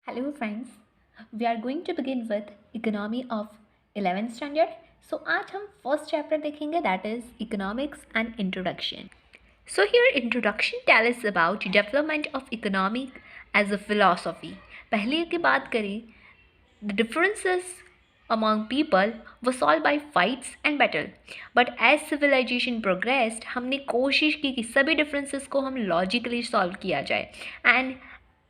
Hello friends, we are going to begin with economy of 11th standard. So आज हम first chapter देखेंगे that is economics and introduction. So here introduction tells us about development of economy as a philosophy. पहले की बात करें the differences among people were solved by fights and battle. But as civilization progressed, हमने कोशिश की कि सभी differences को हम logically solve किया जाए and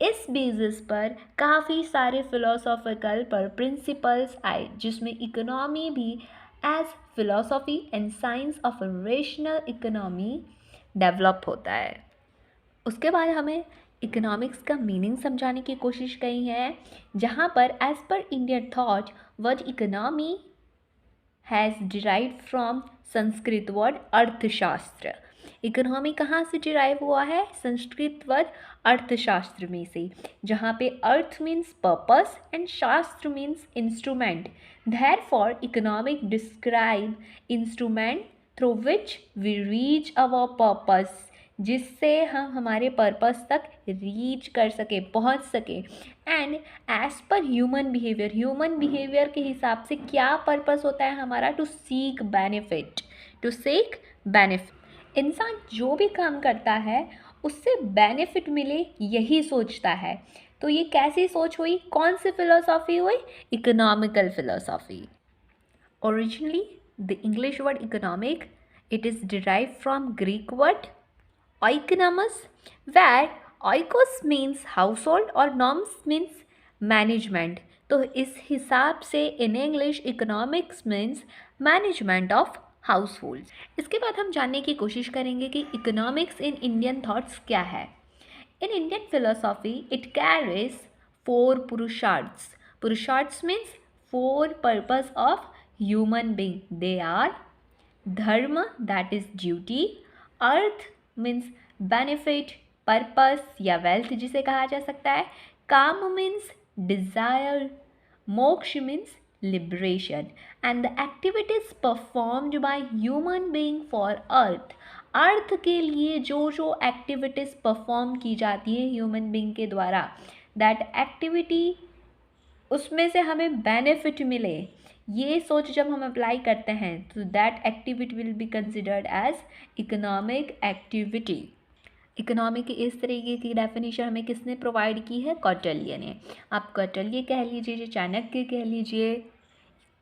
इस बेसिस पर काफ़ी सारे फिलोसॉफिकल पर प्रिंसिपल्स आए जिसमें इकोनॉमी भी as philosophy and science of rational economy develop होता है। उसके बाद हमें इकोनॉमिक्स का मीनिंग समझाने की कोशिश की है जहाँ पर as per Indian thought word economy has derived from Sanskrit word arthashastra. Economy कहाँ से डिराइव हुआ है? संस्कृत वर्ड अर्थशास्त्र में से, जहाँ पे artha means purpose and shastra means instrument. Therefore economic describe instrument through which we reach our purpose, जिससे हम हमारे पर्पस तक रीच कर सके, पहुंच सके। And as per human behaviour के हिसाब से क्या पर्पस होता है हमारा? To seek benefit. इंसान जो भी काम करता है उससे बेनिफिट मिले यही सोचता है। तो ये कैसी सोच हुई? कौन सी फिलोसॉफी हुई? Economical philosophy. Originally the English word economic, it is derive from Greek word oikonomos, where oikos means household और noms means management। तो इस हिसाब से in English economics means management of household. इसके बाद हम जानने की कोशिश करेंगे कि इकोनॉमिक्स इन इंडियन थॉट्स क्या है। In Indian philosophy it carries 4 पुरुषार्थ्स means 4 purpose of human being. They are dharma, that is duty. Artha means benefit, purpose या वेल्थ जिसे कहा जा सकता है। Kama means desire. Moksha means liberation. And the activities performed by human being for artha के लिए जो जो एक्टिविटीज परफॉर्म की जाती है ह्यूमन बीइंग के द्वारा, दैट एक्टिविटी उसमें से हमें बेनिफिट मिले, ये सोच जब हम अप्लाई करते हैं तो that activity will be considered as economic activity. Economy की इस तरीके की डेफिनेशन हमें किसने प्रोवाइड की है? कौटिल्य ने। आप कौटिल्य कह लीजिए, चाणक्य कह लीजिए।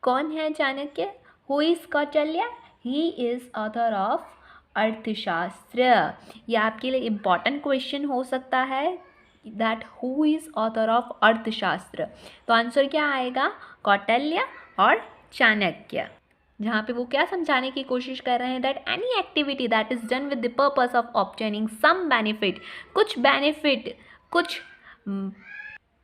कौन है Chanakya? Who is Kautilya? He is author of अर्थशास्त्र। यह आपके लिए इम्पॉर्टेंट क्वेश्चन हो सकता है that who is author of अर्थशास्त्र। तो आंसर क्या आएगा? कौटिल्य और चाणक्य। जहाँ पे वो क्या समझाने की कोशिश कर रहे हैं that any activity that is done with the purpose of obtaining some benefit, कुछ बेनिफिट, कुछ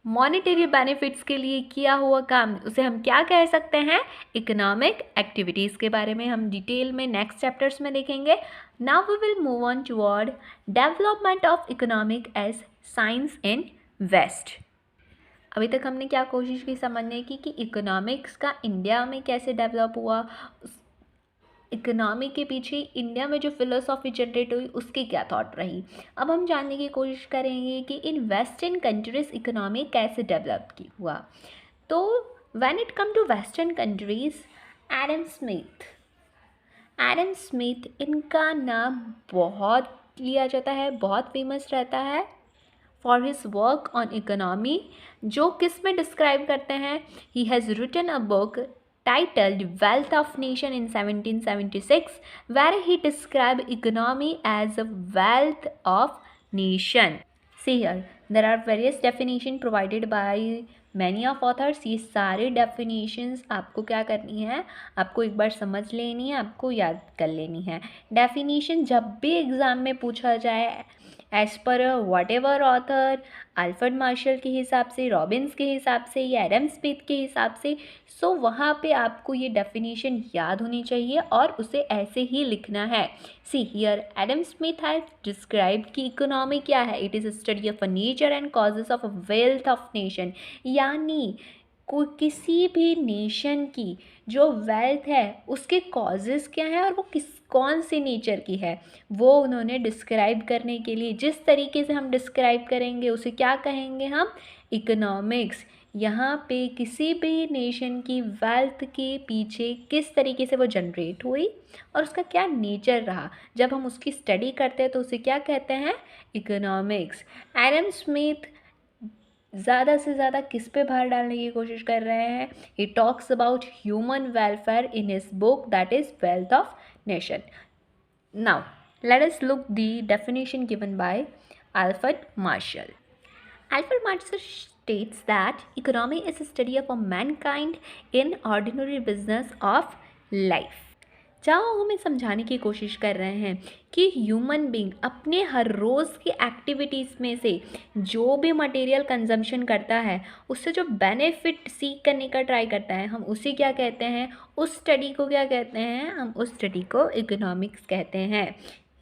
मॉनेटरी बेनिफिट्स के लिए किया हुआ काम, उसे हम क्या कह सकते हैं? Economic activities. के बारे में हम डिटेल में नेक्स्ट चैप्टर्स में देखेंगे। Now we will move on toward development of economic as science in west. अभी तक हमने क्या कोशिश की समझने की कि इकोनॉमिक्स का इंडिया में कैसे डेवलप हुआ, इकोनॉमी के पीछे इंडिया में जो फिलोसॉफी जनरेट हुई उसकी क्या थॉट रही। अब हम जानने की कोशिश करेंगे कि इन वेस्टर्न कंट्रीज इकोनॉमी कैसे डेवलप की हुआ। तो when it come to western countries, Adam Smith इनका नाम बहुत लिया जाता है, बहुत फेमस रहता है for his work on economy, जो किस में डिस्क्राइब करते हैं? He has written a book titled Wealth of Nation in 1776, where he described economy as a wealth of nation. See here, there are various definition provided by many of authors. ये सारे definitions आपको क्या करनी है? आपको एक बार समझ लेनी है, आपको याद कर लेनी है। Definition जब भी एग्ज़ाम में पूछा जाए as per whatever author, Alfred Marshall के हिसाब से, रॉबिन्स के हिसाब से या एडम स्मिथ के हिसाब से, सो वहाँ पे आपको ये डेफिनेशन याद होनी चाहिए और उसे ऐसे ही लिखना है। See here Adam Smith has described कि इकोनॉमी क्या है? It is a study of a nature and causes of a wealth of nation. यानी कोई किसी भी नेशन की जो वेल्थ है उसके कॉजेज़ क्या हैं और वो कौन सी नेचर की है, वो उन्होंने डिस्क्राइब करने के लिए जिस तरीके से हम डिस्क्राइब करेंगे उसे क्या कहेंगे हम? इकोनॉमिक्स यहाँ पे किसी भी नेशन की वेल्थ के पीछे किस तरीके से वो जनरेट हुई और उसका क्या नेचर रहा, जब हम उसकी स्टडी करते हैं तो उसे क्या कहते हैं, इकोनॉमिक्स। एडम स्मिथ ज़्यादा से ज़्यादा किस पे भार डालने की कोशिश कर रहे हैं, he talks about human welfare in his book that is wealth of nation. Now let us look the definition given by Alfred Marshall. Alfred Marshall states that economy is a study of mankind in ordinary business of life. जहाँ हमें समझाने की कोशिश कर रहे हैं कि human being अपने हर रोज़ की एक्टिविटीज़ में से जो भी मटेरियल कंजम्पशन करता है उससे जो बेनिफिट सीख करने का ट्राई करता है, हम उसे क्या कहते हैं, उस स्टडी को क्या कहते हैं, हम उस स्टडी को इकोनॉमिक्स कहते हैं।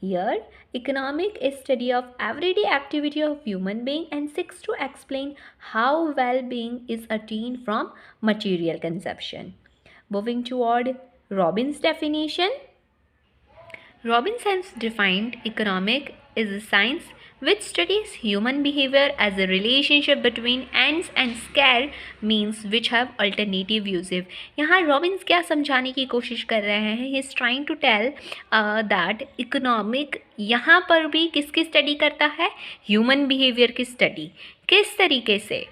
Here, economic is study of everyday activity of human being and seeks to explain how well-being is attained from material consumption. Moving toward Robbins' definition. Robbins has defined economic as a science which studies human behavior as a relationship between ends and scarce means which have alternative uses. यहाँ Robbins क्या समझाने की कोशिश कर रहे हैं, he is trying to tell that economic यहाँ पर भी किसकी स्टडी करता है, ह्यूमन बिहेवियर की स्टडी। किस तरीके से,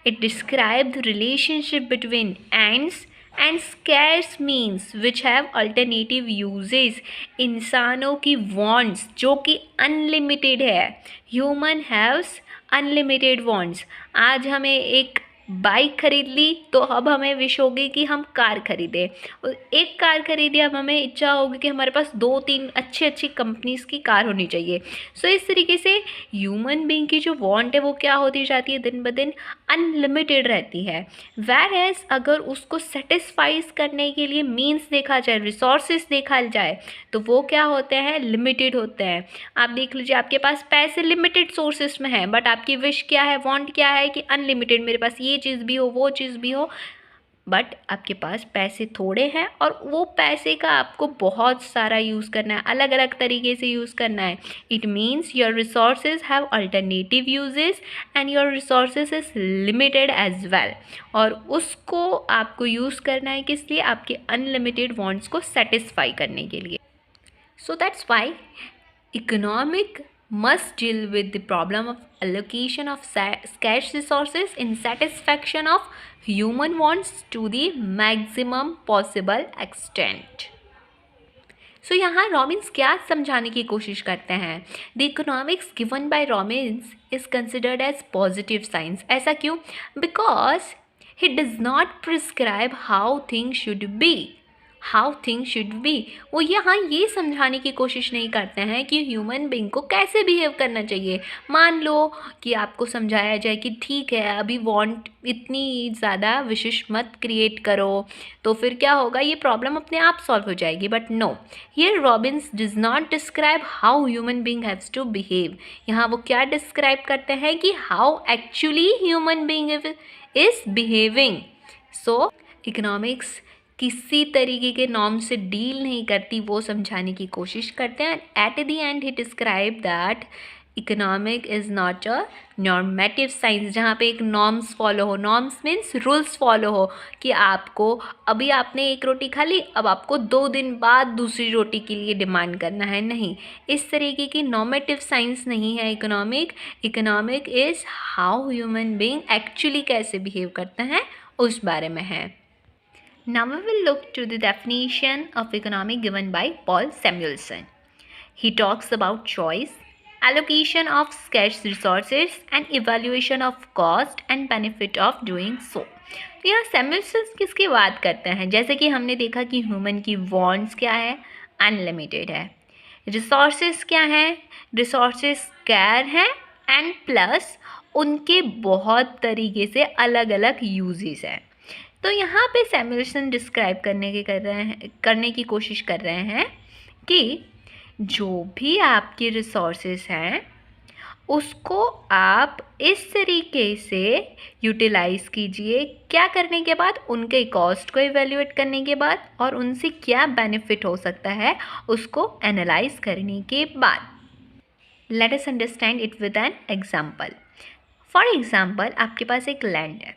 it describe the relationship between ends and scarce means which have alternative uses. इंसानों की वॉन्ट्स जो कि अनलिमिटेड है, ह्यूमन हैव्स अनलिमिटेड वॉन्ट्स। आज हमें एक बाइक खरीद ली तो अब हमें विश होगी कि हम कार खरीदें, एक कार खरीदी अब हमें इच्छा होगी कि हमारे पास 2-3 अच्छी कंपनीज़ की कार होनी चाहिए। सो इस तरीके से ह्यूमन बीइंग की जो वांट है वो क्या होती जाती है, दिन ब दिन अनलिमिटेड रहती है। वेयर एज अगर उसको सेटिस्फाइज करने के लिए मीन्स देखा जाए, रिसोर्सेज देखा जाए, तो वो क्या होते हैं, लिमिटेड होते हैं। आप देख लीजिए, आपके पास पैसे लिमिटेड सोर्सेस में हैं, बट आपकी विश क्या है, वांट क्या है कि अनलिमिटेड, मेरे पास ये चीज़ भी हो, वो चीज़ भी हो। बट आपके पास पैसे थोड़े हैं और वो पैसे का आपको बहुत सारा यूज़ करना है, अलग अलग तरीके से यूज़ करना है। It means your resources have alternative uses and your resources is limited as well. और उसको आपको यूज़ करना है किस लिए, आपके अनलिमिटेड वांट्स को सेटिस्फाई करने के लिए। So that's why economic must deal with the problem of allocation of scarce resources in satisfaction of human wants to the maximum possible extent. So यहाँ रॉबिन्स क्या समझाने की कोशिश करते हैं, the economics given by Robbins is considered as positive science. ऐसा क्यों, because he does not prescribe how things should be, how things should be. वो यहाँ ये समझाने की कोशिश नहीं करते हैं कि ह्यूमन बीइंग को कैसे बिहेव करना चाहिए। मान लो कि आपको समझाया जाए कि ठीक है अभी वांट इतनी ज़्यादा विशेष मत क्रिएट करो, तो फिर क्या होगा, ये प्रॉब्लम अपने आप सॉल्व हो जाएगी। But no, here Robbins does not describe how human being haves to behave. यहाँ वो क्या डिस्क्राइब करते हैं कि how actually human being is behaving. So economics किसी तरीके के नॉर्म से डील नहीं करती, वो समझाने की कोशिश करते हैं। At the and he describe that economic is not a normative science, जहाँ पे एक नॉर्म्स फॉलो हो, नॉर्म्स मीन्स रूल्स फॉलो हो कि आपको अभी आपने एक रोटी खा ली, अब आपको 2 दिन बाद दूसरी रोटी के लिए डिमांड करना है, नहीं, इस तरीके की नॉर्मेटिव साइंस नहीं है economic. Economic is how human being actually कैसे बिहेव करते हैं उस बारे में है। Now we will look to the definition of economic given by Paul Samuelson. He talks about choice, allocation of scarce resources and evaluation of cost and benefit of doing so. तो यहाँ Samuelson किसकी बात करते हैं, जैसे कि हमने देखा कि ह्यूमन की वॉन्ट्स क्या है, अनलिमिटेड है, रिसोर्सेज क्या हैं, रिसोर्सेज स्कैर हैं, एंड प्लस उनके बहुत तरीके से अलग अलग यूजेस हैं। तो यहाँ पे सैमुअल्सन डिस्क्राइब करने की कोशिश कर रहे हैं कि जो भी आपके रिसोर्सेस हैं उसको आप इस तरीके से यूटिलाइज़ कीजिए, क्या करने के बाद, उनके कॉस्ट को इवेल्युएट करने के बाद और उनसे क्या बेनिफिट हो सकता है उसको एनालाइज करने के बाद। Late us understand it with an example. For example आपके पास एक लैंड है,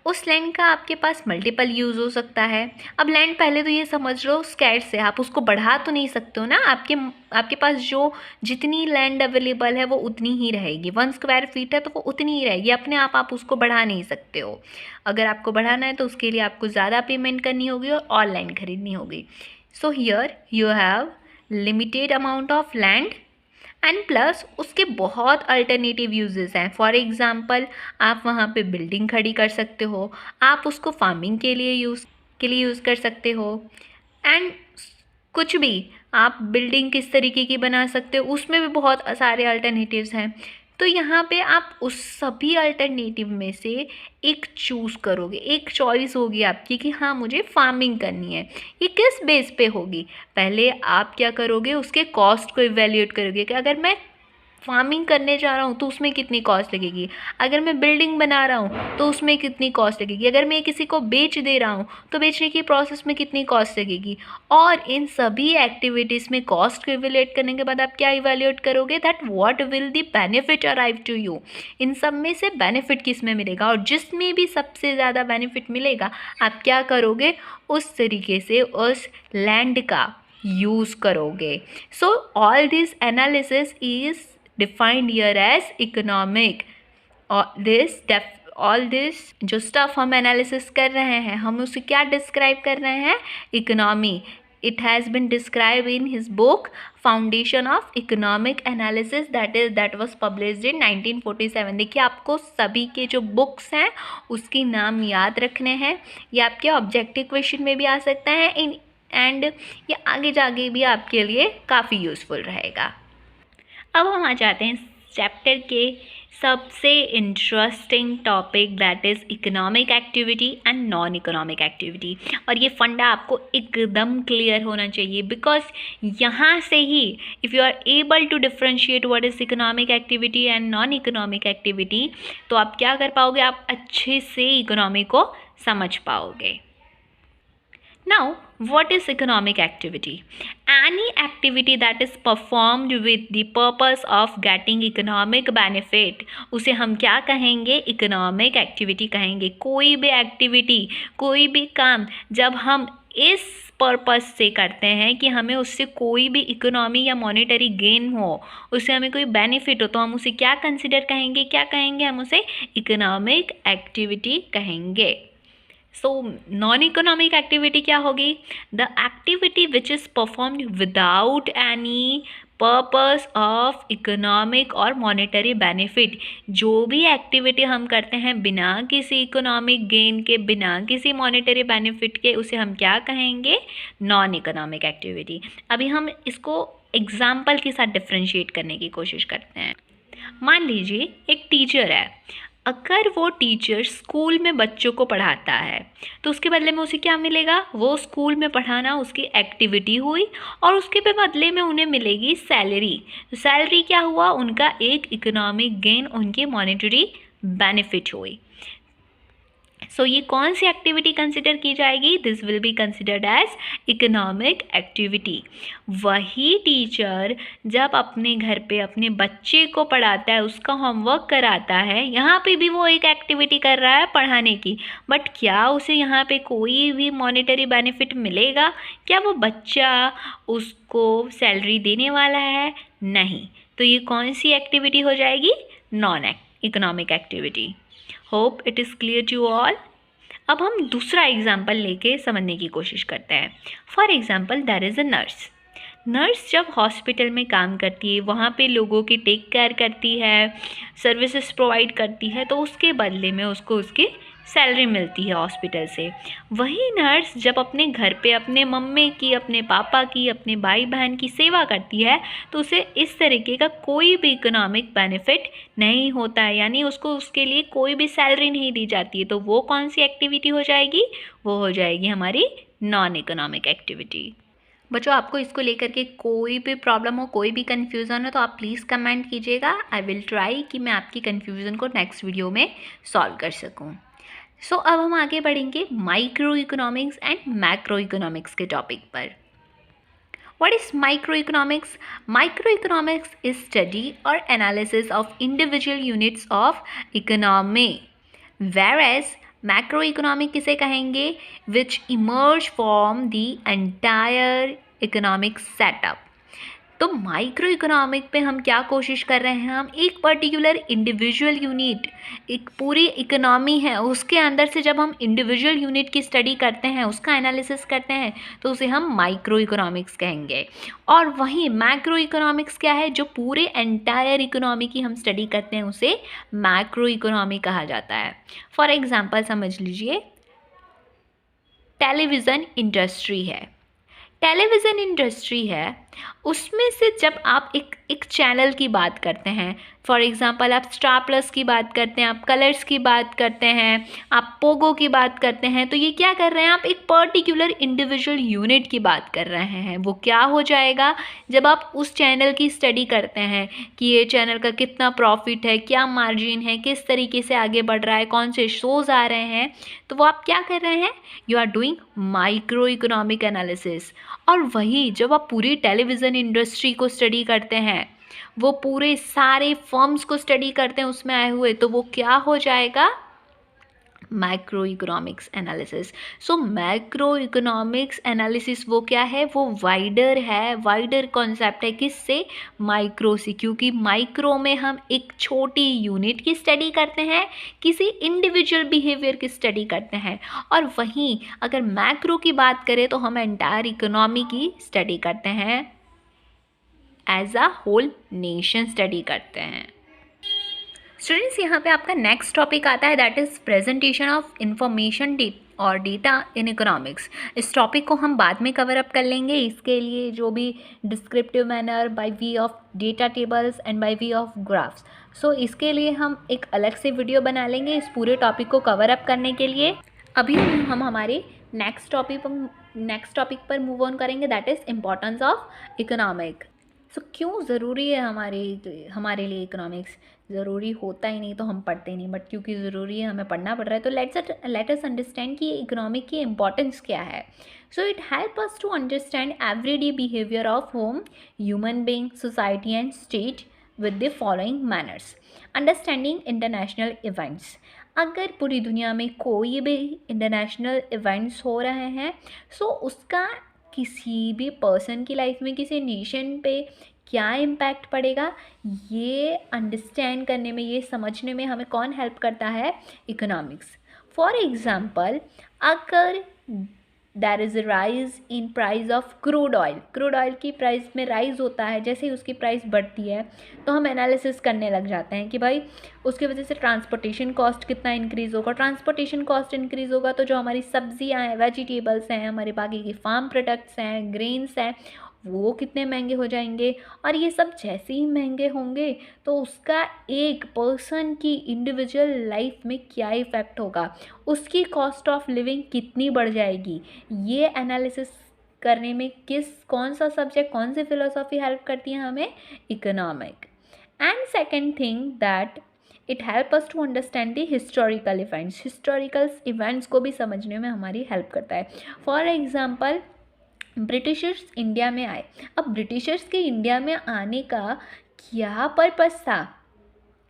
उस लैंड का आपके पास मल्टीपल यूज़ हो सकता है। अब लैंड पहले तो ये समझ लो स्कैर्स है, आप उसको बढ़ा तो नहीं सकते हो ना, आपके पास जो जितनी लैंड अवेलेबल है वो उतनी ही रहेगी। 1 स्क्वायर फीट है तो वो उतनी ही रहेगी, अपने आप उसको बढ़ा नहीं सकते हो। अगर आपको बढ़ाना है तो उसके लिए आपको ज़्यादा पेमेंट करनी होगी और लैंड खरीदनी होगी। So here you have limited amount of land and plus उसके बहुत अल्टरनेटिव यूजेस हैं। फॉर एग्ज़ाम्पल आप वहाँ पे बिल्डिंग खड़ी कर सकते हो, आप उसको फार्मिंग के लिए यूज़ कर सकते हो, एंड कुछ भी आप बिल्डिंग किस तरीके की बना सकते हो उसमें भी बहुत सारे अल्टरनेटिव्स हैं। तो यहाँ पे आप उस सभी अल्टरनेटिव में से एक चूज़ करोगे, एक चॉइस होगी आपकी कि हाँ मुझे फार्मिंग करनी है। ये किस बेस पे होगी? पहले आप क्या करोगे, उसके कॉस्ट को इवैल्यूएट करोगे कि अगर मैं फार्मिंग करने जा रहा हूँ तो उसमें कितनी कॉस्ट लगेगी, अगर मैं बिल्डिंग बना रहा हूँ तो उसमें कितनी कॉस्ट लगेगी, अगर मैं किसी को बेच दे रहा हूँ तो बेचने की प्रोसेस में कितनी कॉस्ट लगेगी। और इन सभी एक्टिविटीज़ में कॉस्ट को इवैल्यूएट करने के बाद आप क्या इवैल्यूएट करोगे, that what will the benefit arrive to you. इन सब में से बेनिफिट किस में मिलेगा, और जिसमें भी सबसे ज़्यादा बेनिफिट मिलेगा आप क्या करोगे, उस तरीके से उस लैंड का यूज़ करोगे। So all this analysis is defined here as economic। all this जो स्टफ हम एनालिसिस कर रहे हैं हम उसे क्या डिस्क्राइब कर रहे हैं, economy. It has been describe in his book foundation of economic analysis that was published in 1947। देखिए आपको सभी के जो बुक्स हैं उसकी नाम याद रखने हैं, ये आपके ऑब्जेक्टिव क्वेश्चन में भी आ सकता है एंड ये आगे जाके भी आपके लिए काफ़ी यूज़फुल रहेगा। अब हम आ जाते हैं चैप्टर के सबसे interesting topic, that is economic activity and non economic activity. और ये फंडा आपको एकदम क्लियर होना चाहिए, बिकॉज यहाँ से ही if you are able to differentiate what is economic activity and non economic activity, तो आप क्या कर पाओगे, आप अच्छे से इकोनॉमी को समझ पाओगे। Now, what is economic activity? Any activity that is performed with the purpose of getting economic benefit, उसे हम क्या कहेंगे, economic activity कहेंगे। कोई भी एक्टिविटी, कोई भी काम जब हम इस पर्पस से करते हैं कि हमें उससे कोई भी इकोनॉमी या मॉनेटरी गेन हो, उससे हमें कोई बेनिफिट हो, तो हम उसे क्या कंसिडर कहेंगे, क्या कहेंगे, हम उसे इकोनॉमिक एक्टिविटी कहेंगे। सो नॉन इकोनॉमिक एक्टिविटी क्या होगी, the activity which is performed without any purpose of economic और मॉनेटरी बेनिफिट। जो भी एक्टिविटी हम करते हैं बिना किसी इकोनॉमिक गेन के, बिना किसी मॉनेटरी बेनिफिट के, उसे हम क्या कहेंगे, नॉन इकोनॉमिक एक्टिविटी। अभी हम इसको एग्जाम्पल के साथ डिफ्रेंशिएट करने की कोशिश करते हैं। मान लीजिए एक टीचर है, अगर वो टीचर स्कूल में बच्चों को पढ़ाता है तो उसके बदले में उसे क्या मिलेगा, वो स्कूल में पढ़ाना उसकी एक्टिविटी हुई और उसके बदले में उन्हें मिलेगी सैलरी। तो सैलरी क्या हुआ, उनका एक इकोनॉमिक गेन, उनकी मॉनेटरी बेनिफिट हुई। सो ये कौन सी एक्टिविटी कंसिडर की जाएगी, this will be considered as economic activity. वही टीचर जब अपने घर पे अपने बच्चे को पढ़ाता है, उसका होमवर्क कराता है, यहाँ पे भी वो एक एक्टिविटी कर रहा है पढ़ाने की, बट क्या उसे यहाँ पे कोई भी मॉनेटरी बेनिफिट मिलेगा, क्या वो बच्चा उसको सैलरी देने वाला है, नहीं। तो ये कौन सी एक्टिविटी हो जाएगी, non economic activity. Hope it is clear to all. अब हम दूसरा एग्जाम्पल लेके समझने की कोशिश करते हैं। For example there is a nurse. Nurse जब हॉस्पिटल में काम करती है, वहाँ पे लोगों की टेक केयर करती है, सर्विसेज प्रोवाइड करती है, तो उसके बदले में उसको उसकी सैलरी मिलती है हॉस्पिटल से। वही नर्स जब अपने घर पे अपने मम्मी की, अपने पापा की, अपने भाई बहन की सेवा करती है, तो उसे इस तरीके का कोई भी इकोनॉमिक बेनिफिट नहीं होता है, यानी उसको उसके लिए कोई भी सैलरी नहीं दी जाती है। तो वो कौन सी एक्टिविटी हो जाएगी, वो हो जाएगी हमारी नॉन इकोनॉमिक एक्टिविटी। बच्चों आपको इसको लेकर के कोई भी प्रॉब्लम हो, कोई भी कन्फ्यूज़न हो, तो आप प्लीज़ कमेंट कीजिएगा। आई विल ट्राई कि मैं आपकी कन्फ्यूज़न को नेक्स्ट वीडियो में सॉल्व कर सकूं। सो अब हम आगे बढ़ेंगे micro economics and macro economics के टॉपिक पर। What is microeconomics? Microeconomics is study or analysis of individual units of economy. Whereas macroeconomic किसे कहेंगे? Which emerge from the entire economic setup. तो माइक्रो इकोनॉमिक पे हम क्या कोशिश कर रहे हैं, हम एक पर्टिकुलर इंडिविजुअल यूनिट, एक पूरी इकोनॉमी है उसके अंदर से जब हम इंडिविजुअल यूनिट की स्टडी करते हैं, उसका एनालिसिस करते हैं, तो उसे हम माइक्रो इकोनॉमिक्स कहेंगे। और वहीं मैक्रो इकोनॉमिक्स क्या है, जो पूरे एंटायर इकोनॉमी की हम स्टडी करते हैं, उसे मैक्रो इकोनॉमी कहा जाता है। फॉर एग्जाम्पल समझ लीजिए, टेलीविज़न इंडस्ट्री है, टेलीविज़न इंडस्ट्री है, उसमें से जब आप एक चैनल की बात करते हैं, फॉर एग्ज़ाम्पल आप स्टार प्लस की बात करते हैं, आप कलर्स की बात करते हैं, आप पोगो की बात करते हैं, तो ये क्या कर रहे हैं, आप एक पर्टिकुलर इंडिविजुअल यूनिट की बात कर रहे हैं। वो क्या हो जाएगा, जब आप उस चैनल की स्टडी करते हैं कि ये चैनल का कितना प्रॉफिट है, क्या मार्जिन है, किस तरीके से आगे बढ़ रहा है, कौन से शोज़ आ रहे हैं, तो वो आप क्या कर रहे हैं, you are doing micro economic analysis. और वही जब आप पूरी टेलीविज़न इंडस्ट्री को स्टडी करते हैं, वो पूरे सारे फर्म्स को स्टडी करते हैं उसमें आए हुए, तो वो क्या हो जाएगा, मैक्रो इकोनॉमिक्स एनालिसिस। सो मैक्रो इकोनॉमिक्स एनालिसिस वो क्या है, वो वाइडर है, वाइडर कॉन्सेप्ट है, किससे, माइक्रो से, क्योंकि माइक्रो में हम एक छोटी यूनिट की स्टडी करते हैं, किसी इंडिविजुअल बिहेवियर की स्टडी करते हैं। और वहीं अगर मैक्रो की बात करें तो हम एंटायर इकोनॉमी की स्टडी करते हैं, as a whole nation study करते हैं। स्टूडेंट्स, यहाँ पे आपका नेक्स्ट टॉपिक आता है, that is presentation of information और डेटा इन इकोनॉमिक्स। इस टॉपिक को हम बाद में कवर अप कर लेंगे। इसके लिए जो भी descriptive manner by way of data tables and by way of graphs, so इसके लिए हम एक अलग से वीडियो बना लेंगे इस पूरे टॉपिक को कवर अप करने के लिए। अभी हम हमारे नेक्स्ट टॉपिक पर मूव ऑन करेंगे, that is importance of economic. So क्यों ज़रूरी है हमारे लिए इकोनॉमिक्स? ज़रूरी होता ही नहीं तो हम पढ़ते नहीं, बट क्योंकि ज़रूरी है, हमें पढ़ना पड़ रहा है, तो लेट अस अंडरस्टैंड कि इकोनॉमिक की इम्पोर्टेंस क्या है। So it help us to understand everyday behaviour of home, human being, society and state with the following manners. Understanding international events. अगर पूरी दुनिया में कोई भी इंटरनेशनल इवेंट्स हो रहे हैं, सो उसका किसी भी पर्सन की लाइफ में, किसी नेशन पे क्या इम्पैक्ट पड़ेगा, ये अंडरस्टैंड करने में, ये समझने में हमें कौन हेल्प करता है, इकोनॉमिक्स। फॉर एग्ज़ाम्पल, अगर there is rise in price of crude oil की प्राइस में राइज होता है, जैसे ही उसकी प्राइस बढ़ती है तो हम एनालिसिस करने लग जाते हैं कि भाई उसकी वजह से ट्रांसपोर्टेशन कॉस्ट कितना इंक्रीज़ होगा। ट्रांसपोर्टेशन कॉस्ट इंक्रीज़ होगा तो जो हमारी सब्जियां हैं, वेजिटेबल्स हैं, हमारे बाकी के फार्म प्रोडक्ट्स हैं, ग्रेन्स हैं, वो कितने महंगे हो जाएंगे। और ये सब जैसे ही महंगे होंगे तो उसका एक पर्सन की इंडिविजुअल लाइफ में क्या इफ़ेक्ट होगा, उसकी कॉस्ट ऑफ लिविंग कितनी बढ़ जाएगी। ये एनालिसिस करने में कौन सा सब्जेक्ट, कौन सी फिलोसॉफी हेल्प करती है हमें, economic. And second thing that it help us to understand the historical events. Historical events को भी समझने में हमारी हेल्प करता है। फॉर एग्ज़ाम्पल, ब्रिटिशर्स इंडिया में आए। अब ब्रिटिशर्स के इंडिया में आने का क्या पर्पस था,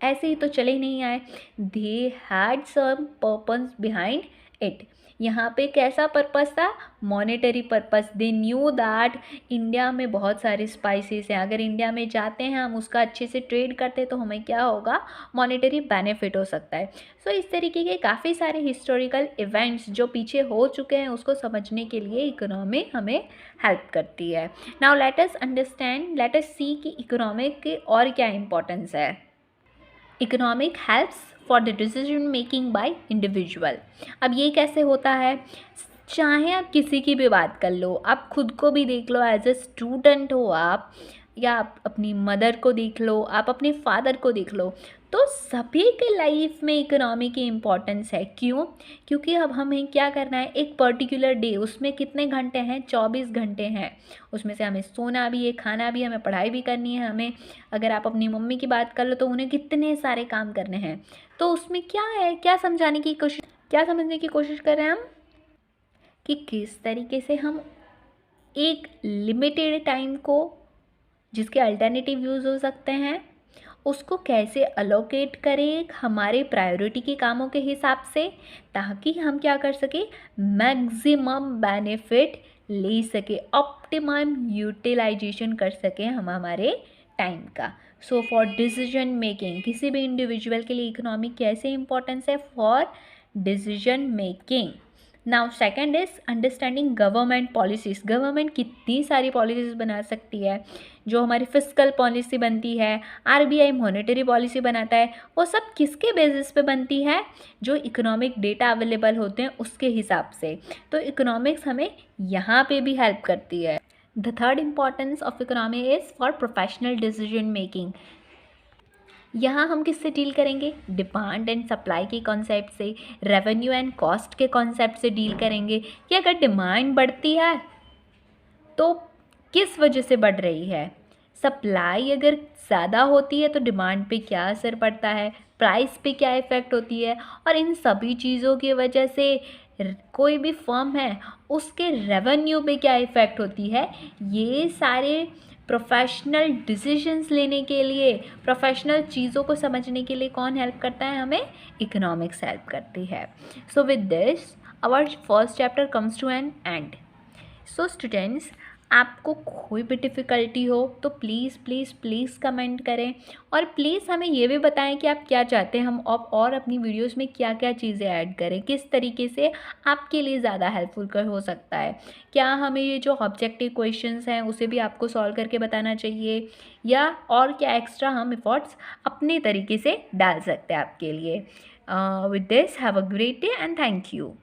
ऐसे ही तो चले नहीं आए, they had some purpose behind it. यहाँ पे कैसा पर्पस था, monetary purpose. They knew that India में बहुत सारे स्पाइसेस हैं, अगर इंडिया में जाते हैं हम, उसका अच्छे से ट्रेड करते हैं तो हमें क्या होगा, मॉनेटरी बेनिफिट हो सकता है। सो इस तरीके के काफ़ी सारे हिस्टोरिकल इवेंट्स जो पीछे हो चुके हैं उसको समझने के लिए इकोनॉमी हमें हेल्प करती है। नाउ लेट अस सी कि इकोनॉमिक की और क्या इंपॉर्टेंस है। Economic helps for the decision making by individual. अब ये कैसे होता है, चाहे आप किसी की भी बात कर लो, आप खुद को भी देख लो, एज ए स्टूडेंट हो आप, या आप अपनी मदर को देख लो, आप अपने फादर को देख लो, तो सभी के लाइफ में इकोनॉमी की इम्पोर्टेंस है। क्यों, क्योंकि अब हमें क्या करना है, एक पर्टिकुलर डे, उसमें कितने घंटे हैं, 24 घंटे हैं, उसमें से हमें सोना भी है, खाना भी, हमें पढ़ाई भी करनी है, हमें, अगर आप अपनी मम्मी की बात कर लो तो उन्हें कितने सारे काम करने हैं। तो उसमें क्या है, क्या समझने की कोशिश कर रहे हैं हम, कि किस तरीके से हम एक लिमिटेड टाइम को, जिसके अल्टरनेटिव यूज़ हो सकते हैं, उसको कैसे अलोकेट करें हमारे प्रायोरिटी के कामों के हिसाब से, ताकि हम क्या कर सकें, मैक्सिमम बेनिफिट ले सके, ऑप्टिमम यूटिलाइजेशन कर सकें हम हमारे टाइम का। सो फॉर डिसीजन मेकिंग, किसी भी इंडिविजुअल के लिए इकोनॉमिक कैसे इंपॉर्टेंस है for decision making. Now second is understanding government policies. Government कितनी सारी पॉलिसीज़ बना सकती है, जो हमारी फिस्कल पॉलिसी बनती है, आरबीआई मॉनेटरी पॉलिसी बनाता है, वो सब किसके बेसिस पे बनती है, जो इकोनॉमिक डेटा अवेलेबल होते हैं उसके हिसाब से। तो इकोनॉमिक्स हमें यहाँ पे भी हेल्प करती है। The third importance of economy is for professional decision making. यहाँ हम किससे डील करेंगे, डिमांड एंड सप्लाई के कॉन्सेप्ट से, रेवेन्यू एंड कॉस्ट के कॉन्सेप्ट से डील करेंगे कि अगर डिमांड बढ़ती है तो किस वजह से बढ़ रही है, सप्लाई अगर ज़्यादा होती है तो डिमांड पे क्या असर पड़ता है, प्राइस पे क्या इफ़ेक्ट होती है, और इन सभी चीज़ों की वजह से कोई भी फर्म है उसके रेवेन्यू पे क्या इफ़ेक्ट होती है। ये सारे प्रोफेशनल डिसीजंस लेने के लिए, प्रोफेशनल चीज़ों को समझने के लिए कौन हेल्प करता है, हमें इकोनॉमिक्स हेल्प करती है। So with this our first chapter comes to an end. So students, आपको कोई भी डिफ़िकल्टी हो तो प्लीज़ प्लीज़ प्लीज़ कमेंट करें, और प्लीज़ हमें ये भी बताएं कि आप क्या चाहते हैं हम और अपनी वीडियोस में क्या क्या चीज़ें ऐड करें, किस तरीके से आपके लिए ज़्यादा हेल्पफुल कर हो सकता है। क्या हमें ये जो ऑब्जेक्टिव क्वेश्चंस हैं उसे भी आपको सॉल्व करके बताना चाहिए, या और क्या एक्स्ट्रा हम एफर्ट्स अपने तरीके से डाल सकते हैं आपके लिए। With this have a great day and thank you.